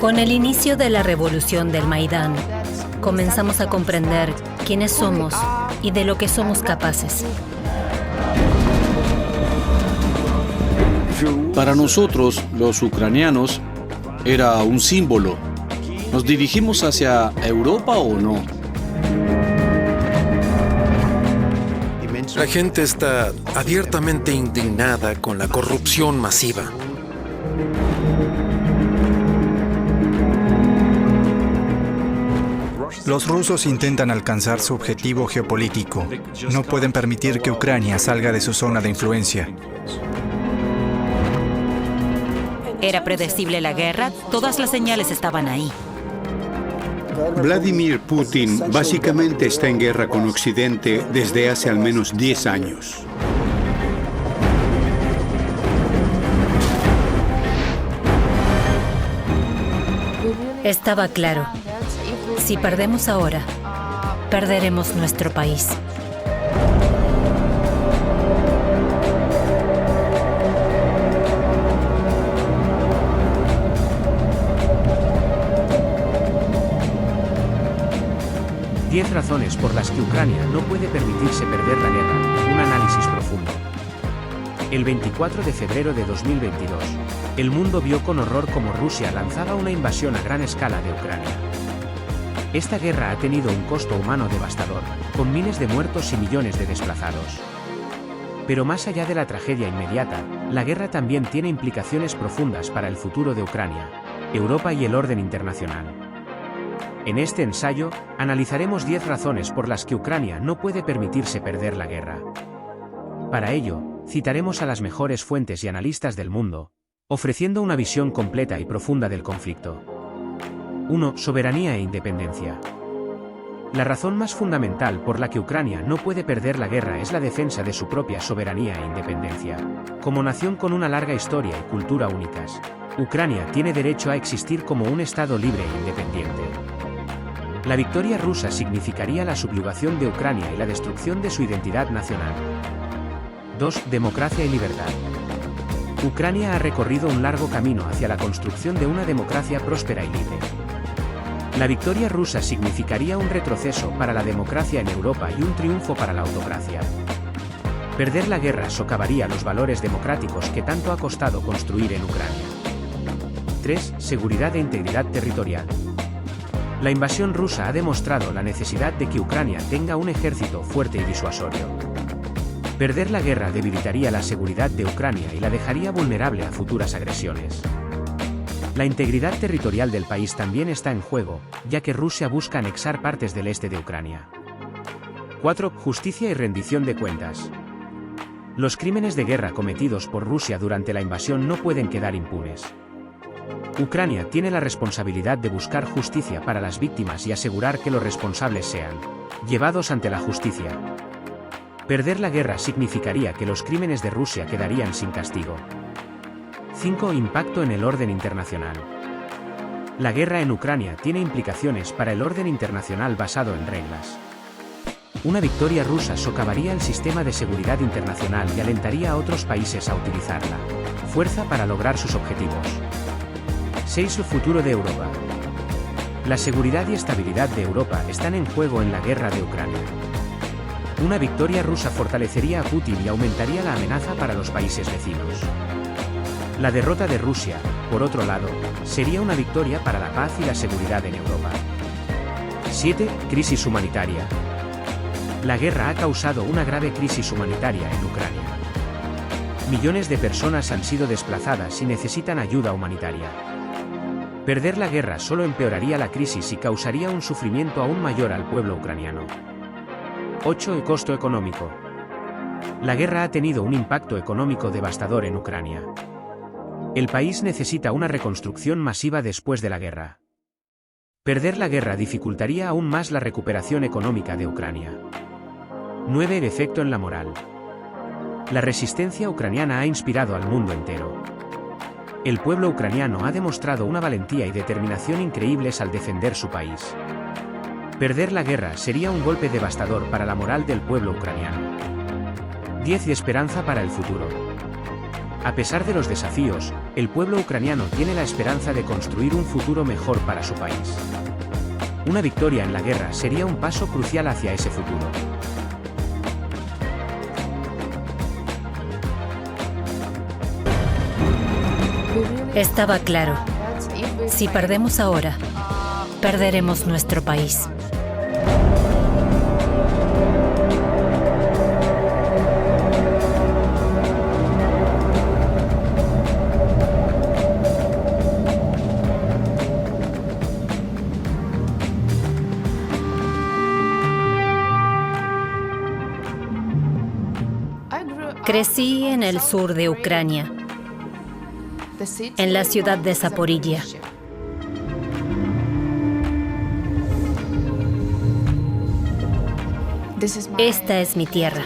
Con el inicio de la revolución del Maidán, comenzamos a comprender quiénes somos y de lo que somos capaces. Para nosotros, los ucranianos, era un símbolo. ¿Nos dirigimos hacia Europa o no? La gente está abiertamente indignada con la corrupción masiva. Los rusos intentan alcanzar su objetivo geopolítico. No pueden permitir que Ucrania salga de su zona de influencia. Era predecible la guerra, todas las señales estaban ahí. Vladimir Putin básicamente está en guerra con Occidente desde hace al menos 10 años. Estaba claro. Si perdemos ahora, perderemos nuestro país. Diez razones por las que Ucrania no puede permitirse perder la guerra. Un análisis profundo. El 24 de febrero de 2022, el mundo vio con horror cómo Rusia lanzaba una invasión a gran escala de Ucrania. Esta guerra ha tenido un costo humano devastador, con miles de muertos y millones de desplazados. Pero más allá de la tragedia inmediata, la guerra también tiene implicaciones profundas para el futuro de Ucrania, Europa y el orden internacional. En este ensayo, analizaremos 10 razones por las que Ucrania no puede permitirse perder la guerra. Para ello, citaremos a las mejores fuentes y analistas del mundo, ofreciendo una visión completa y profunda del conflicto. 1. Soberanía e independencia. La razón más fundamental por la que Ucrania no puede perder la guerra es la defensa de su propia soberanía e independencia. Como nación con una larga historia y cultura únicas, Ucrania tiene derecho a existir como un Estado libre e independiente. La victoria rusa significaría la subyugación de Ucrania y la destrucción de su identidad nacional. 2. Democracia y libertad. Ucrania ha recorrido un largo camino hacia la construcción de una democracia próspera y libre. La victoria rusa significaría un retroceso para la democracia en Europa y un triunfo para la autocracia. Perder la guerra socavaría los valores democráticos que tanto ha costado construir en Ucrania. 3. Seguridad e integridad territorial. La invasión rusa ha demostrado la necesidad de que Ucrania tenga un ejército fuerte y disuasorio. Perder la guerra debilitaría la seguridad de Ucrania y la dejaría vulnerable a futuras agresiones. La integridad territorial del país también está en juego, ya que Rusia busca anexar partes del este de Ucrania. 4. Justicia y rendición de cuentas. Los crímenes de guerra cometidos por Rusia durante la invasión no pueden quedar impunes. Ucrania tiene la responsabilidad de buscar justicia para las víctimas y asegurar que los responsables sean llevados ante la justicia. Perder la guerra significaría que los crímenes de Rusia quedarían sin castigo. 5. Impacto en el orden internacional. La guerra en Ucrania tiene implicaciones para el orden internacional basado en reglas. Una victoria rusa socavaría el sistema de seguridad internacional y alentaría a otros países a utilizar la fuerza para lograr sus objetivos. 6. El futuro de Europa. La seguridad y estabilidad de Europa están en juego en la guerra de Ucrania. Una victoria rusa fortalecería a Putin y aumentaría la amenaza para los países vecinos. La derrota de Rusia, por otro lado, sería una victoria para la paz y la seguridad en Europa. 7. Crisis humanitaria. La guerra ha causado una grave crisis humanitaria en Ucrania. Millones de personas han sido desplazadas y necesitan ayuda humanitaria. Perder la guerra solo empeoraría la crisis y causaría un sufrimiento aún mayor al pueblo ucraniano. 8. El costo económico. La guerra ha tenido un impacto económico devastador en Ucrania. El país necesita una reconstrucción masiva después de la guerra. Perder la guerra dificultaría aún más la recuperación económica de Ucrania. 9. El efecto en la moral. La resistencia ucraniana ha inspirado al mundo entero. El pueblo ucraniano ha demostrado una valentía y determinación increíbles al defender su país. Perder la guerra sería un golpe devastador para la moral del pueblo ucraniano. 10. Y esperanza para el futuro. A pesar de los desafíos, el pueblo ucraniano tiene la esperanza de construir un futuro mejor para su país. Una victoria en la guerra sería un paso crucial hacia ese futuro. Estaba claro. Si perdemos ahora, perderemos nuestro país. Crecí en el sur de Ucrania, en la ciudad de Zaporilla. Esta es mi tierra.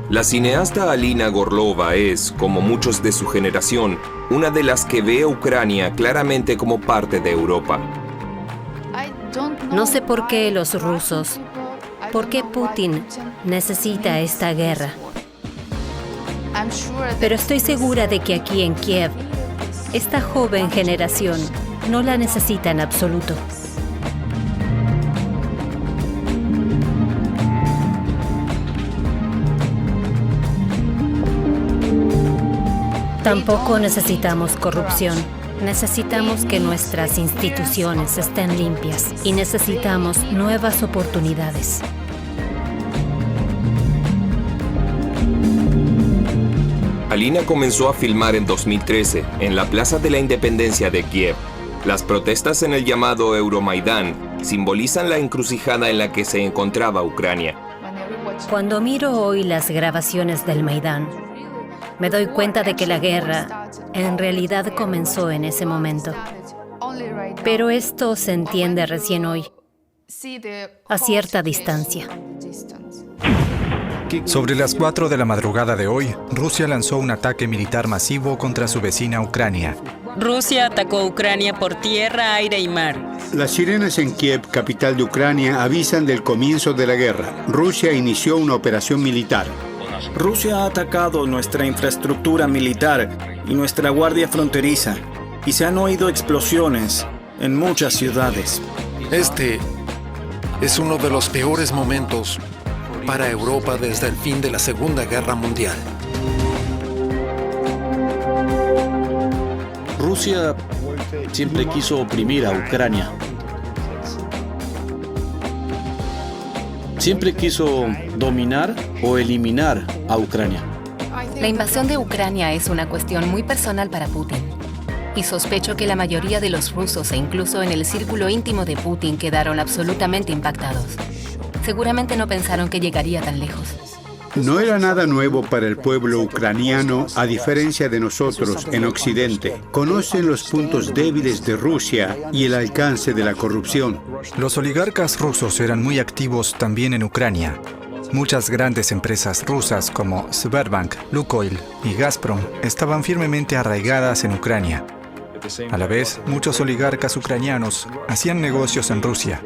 La cineasta Alina Gorlova es, como muchos de su generación, una de las que ve a Ucrania claramente como parte de Europa. No sé por qué los rusos, por qué Putin necesita esta guerra. Pero estoy segura de que aquí en Kiev, esta joven generación no la necesita en absoluto. Tampoco necesitamos corrupción. Necesitamos que nuestras instituciones estén limpias y necesitamos nuevas oportunidades. Alina comenzó a filmar en 2013 en la Plaza de la Independencia de Kiev. Las protestas en el llamado Euromaidán simbolizan la encrucijada en la que se encontraba Ucrania. Cuando miro hoy las grabaciones del Maidán, me doy cuenta de que la guerra en realidad comenzó en ese momento. Pero esto se entiende recién hoy, a cierta distancia. Sobre las 4 de la madrugada de hoy, Rusia lanzó un ataque militar masivo contra su vecina Ucrania. Rusia atacó a Ucrania por tierra, aire y mar. Las sirenas en Kiev, capital de Ucrania, avisan del comienzo de la guerra. Rusia inició una operación militar. Rusia ha atacado nuestra infraestructura militar y nuestra guardia fronteriza, y se han oído explosiones en muchas ciudades. Este es uno de los peores momentos para Europa desde el fin de la Segunda Guerra Mundial. Rusia siempre quiso oprimir a Ucrania. Siempre quiso dominar o eliminar a Ucrania. La invasión de Ucrania es una cuestión muy personal para Putin. Y sospecho que la mayoría de los rusos e incluso en el círculo íntimo de Putin quedaron absolutamente impactados. Seguramente no pensaron que llegaría tan lejos. No era nada nuevo para el pueblo ucraniano, a diferencia de nosotros en Occidente. Conocen los puntos débiles de Rusia y el alcance de la corrupción. Los oligarcas rusos eran muy activos también en Ucrania. Muchas grandes empresas rusas como Sberbank, Lukoil y Gazprom estaban firmemente arraigadas en Ucrania. A la vez, muchos oligarcas ucranianos hacían negocios en Rusia.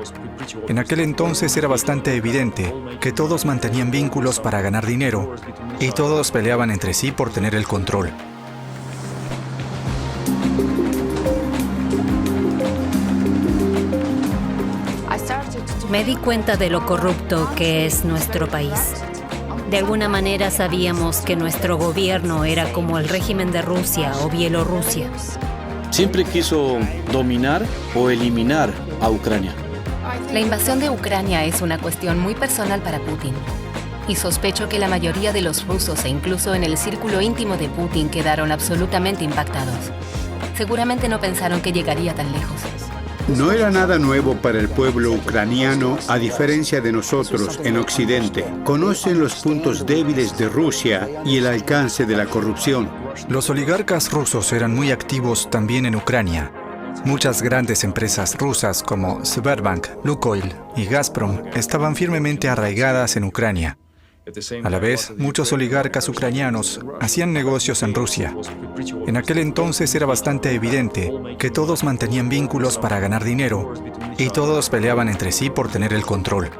En aquel entonces era bastante evidente que todos mantenían vínculos para ganar dinero y todos peleaban entre sí por tener el control. Me di cuenta de lo corrupto que es nuestro país. De alguna manera sabíamos que nuestro gobierno era como el régimen de Rusia o Bielorrusia. Siempre quiso dominar o eliminar a Ucrania. La invasión de Ucrania es una cuestión muy personal para Putin. Y sospecho que la mayoría de los rusos e incluso en el círculo íntimo de Putin quedaron absolutamente impactados. Seguramente no pensaron que llegaría tan lejos. No era nada nuevo para el pueblo ucraniano, a diferencia de nosotros en Occidente. Conocen los puntos débiles de Rusia y el alcance de la corrupción. Los oligarcas rusos eran muy activos también en Ucrania. Muchas grandes empresas rusas como Sberbank, Lukoil y Gazprom estaban firmemente arraigadas en Ucrania. A la vez, muchos oligarcas ucranianos hacían negocios en Rusia. En aquel entonces era bastante evidente que todos mantenían vínculos para ganar dinero y todos peleaban entre sí por tener el control.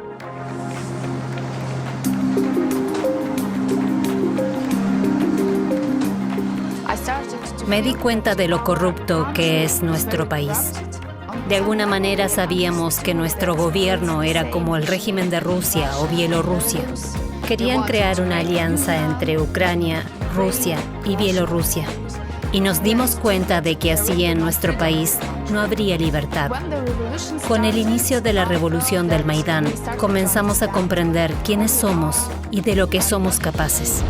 Me di cuenta de lo corrupto que es nuestro país. De alguna manera sabíamos que nuestro gobierno era como el régimen de Rusia o Bielorrusia. Querían crear una alianza entre Ucrania, Rusia y Bielorrusia. Y nos dimos cuenta de que así en nuestro país no habría libertad. Con el inicio de la revolución del Maidán, comenzamos a comprender quiénes somos y de lo que somos capaces.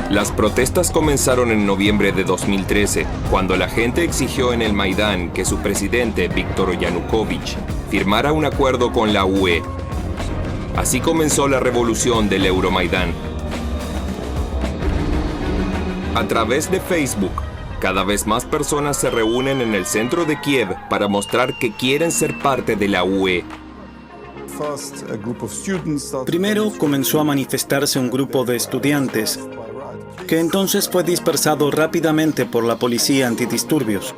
Las protestas comenzaron en noviembre de 2013, cuando la gente exigió en el Maidán que su presidente, Viktor Yanukovych, firmara un acuerdo con la UE. Así comenzó la revolución del Euromaidán. A través de Facebook, cada vez más personas se reúnen en el centro de Kiev para mostrar que quieren ser parte de la UE. Primero comenzó a manifestarse un grupo de estudiantes, que entonces fue dispersado rápidamente por la policía antidisturbios.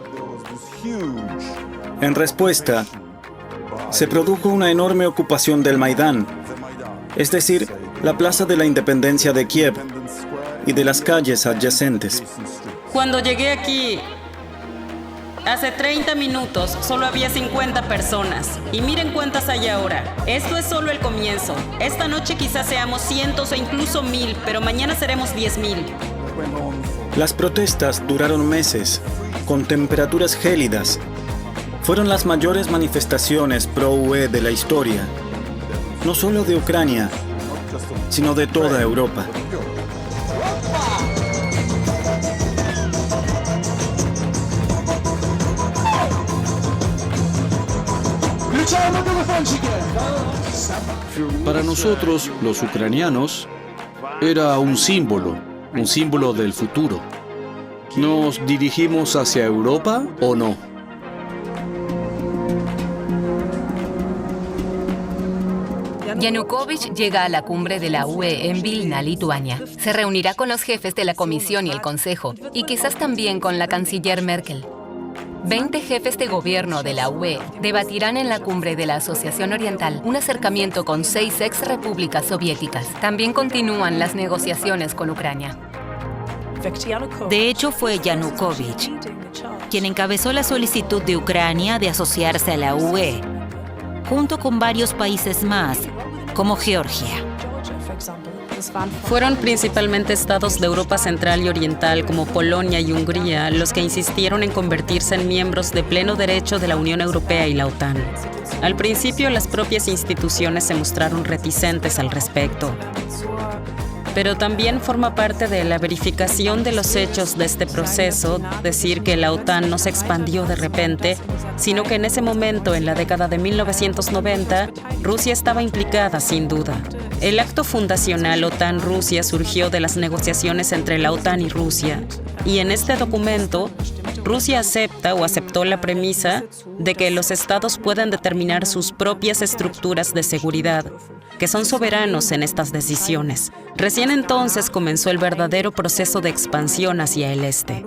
En respuesta, se produjo una enorme ocupación del Maidán, es decir, la Plaza de la Independencia de Kiev y de las calles adyacentes. Cuando llegué aquí, hace 30 minutos, solo había 50 personas. Y miren cuántas hay ahora. Esto es solo el comienzo. Esta noche quizás seamos cientos o incluso 1000, pero mañana seremos 10,000. Las protestas duraron meses, con temperaturas gélidas. Fueron las mayores manifestaciones pro-UE de la historia, no solo de Ucrania, sino de toda Europa. Para nosotros, los ucranianos, era un símbolo del futuro. ¿Nos dirigimos hacia Europa o no? Yanukovych llega a la cumbre de la UE en Vilna, Lituania. Se reunirá con los jefes de la Comisión y el Consejo, y quizás también con la canciller Merkel. 20 jefes de gobierno de la UE debatirán en la cumbre de la Asociación Oriental un acercamiento con 6 ex-repúblicas soviéticas. También continúan las negociaciones con Ucrania. De hecho, fue Yanukovych quien encabezó la solicitud de Ucrania de asociarse a la UE, junto con varios países más, como Georgia. Fueron principalmente estados de Europa Central y Oriental, como Polonia y Hungría, los que insistieron en convertirse en miembros de pleno derecho de la Unión Europea y la OTAN. Al principio, las propias instituciones se mostraron reticentes al respecto. Pero también forma parte de la verificación de los hechos de este proceso decir que la OTAN no se expandió de repente, sino que en ese momento, en la década de 1990, Rusia estaba implicada sin duda. El acto fundacional OTAN-Rusia surgió de las negociaciones entre la OTAN y Rusia, y en este documento, Rusia acepta o aceptó la premisa de que los estados puedan determinar sus propias estructuras de seguridad, que son soberanos en estas decisiones. Recién entonces comenzó el verdadero proceso de expansión hacia el este.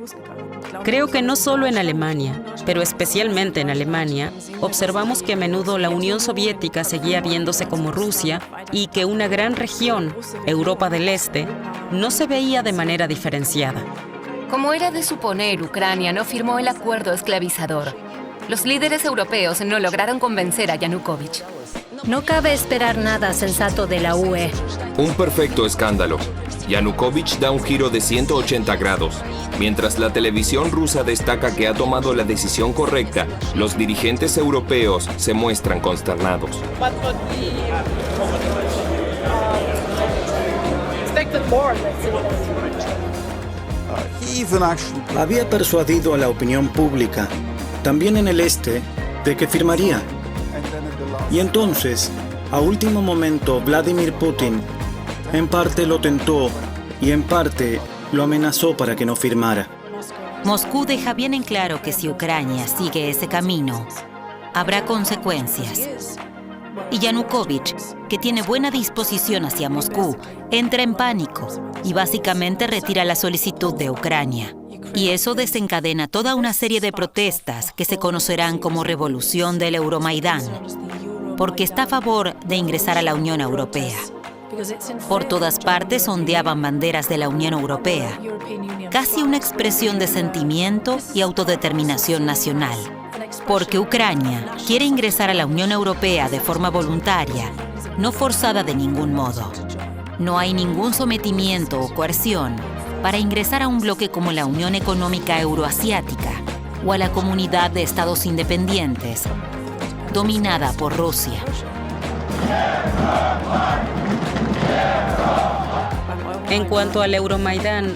Creo que no solo en Alemania, pero especialmente en Alemania, observamos que a menudo la Unión Soviética seguía viéndose como Rusia y que una gran región, Europa del Este, no se veía de manera diferenciada. Como era de suponer, Ucrania no firmó el acuerdo esclavizador. Los líderes europeos no lograron convencer a Yanukovych. No cabe esperar nada sensato de la UE. Un perfecto escándalo. Yanukovych da un giro de 180 grados. Mientras la televisión rusa destaca que ha tomado la decisión correcta, los dirigentes europeos se muestran consternados. Había persuadido a la opinión pública, también en el este, de que firmaría. Y entonces, a último momento, Vladimir Putin en parte lo tentó y en parte lo amenazó para que no firmara. Moscú deja bien en claro que si Ucrania sigue ese camino, habrá consecuencias. Y Yanukovych, que tiene buena disposición hacia Moscú, entra en pánico y básicamente retira la solicitud de Ucrania. Y eso desencadena toda una serie de protestas que se conocerán como Revolución del Euromaidán, porque está a favor de ingresar a la Unión Europea. Por todas partes ondeaban banderas de la Unión Europea, casi una expresión de sentimiento y autodeterminación nacional. Porque Ucrania quiere ingresar a la Unión Europea de forma voluntaria, no forzada de ningún modo. No hay ningún sometimiento o coerción para ingresar a un bloque como la Unión Económica Euroasiática o a la Comunidad de Estados Independientes, dominada por Rusia. En cuanto al Euromaidán,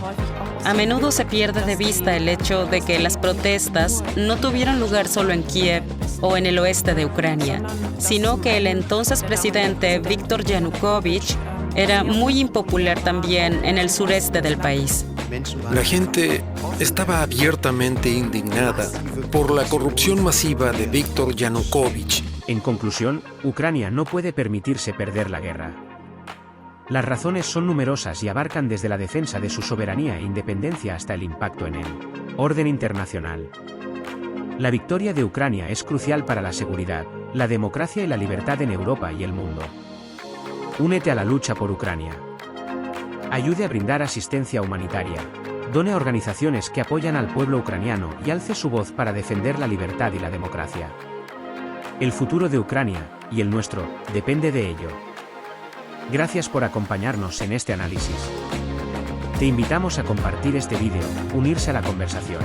a menudo se pierde de vista el hecho de que las protestas no tuvieron lugar solo en Kiev o en el oeste de Ucrania, sino que el entonces presidente Viktor Yanukovych era muy impopular también en el sureste del país. La gente estaba abiertamente indignada por la corrupción masiva de Viktor Yanukovych. En conclusión, Ucrania no puede permitirse perder la guerra. Las razones son numerosas y abarcan desde la defensa de su soberanía e independencia hasta el impacto en el orden internacional. La victoria de Ucrania es crucial para la seguridad, la democracia y la libertad en Europa y el mundo. Únete a la lucha por Ucrania. Ayude a brindar asistencia humanitaria. Done a organizaciones que apoyan al pueblo ucraniano y alce su voz para defender la libertad y la democracia. El futuro de Ucrania, y el nuestro, depende de ello. Gracias por acompañarnos en este análisis. Te invitamos a compartir este vídeo, unirse a la conversación.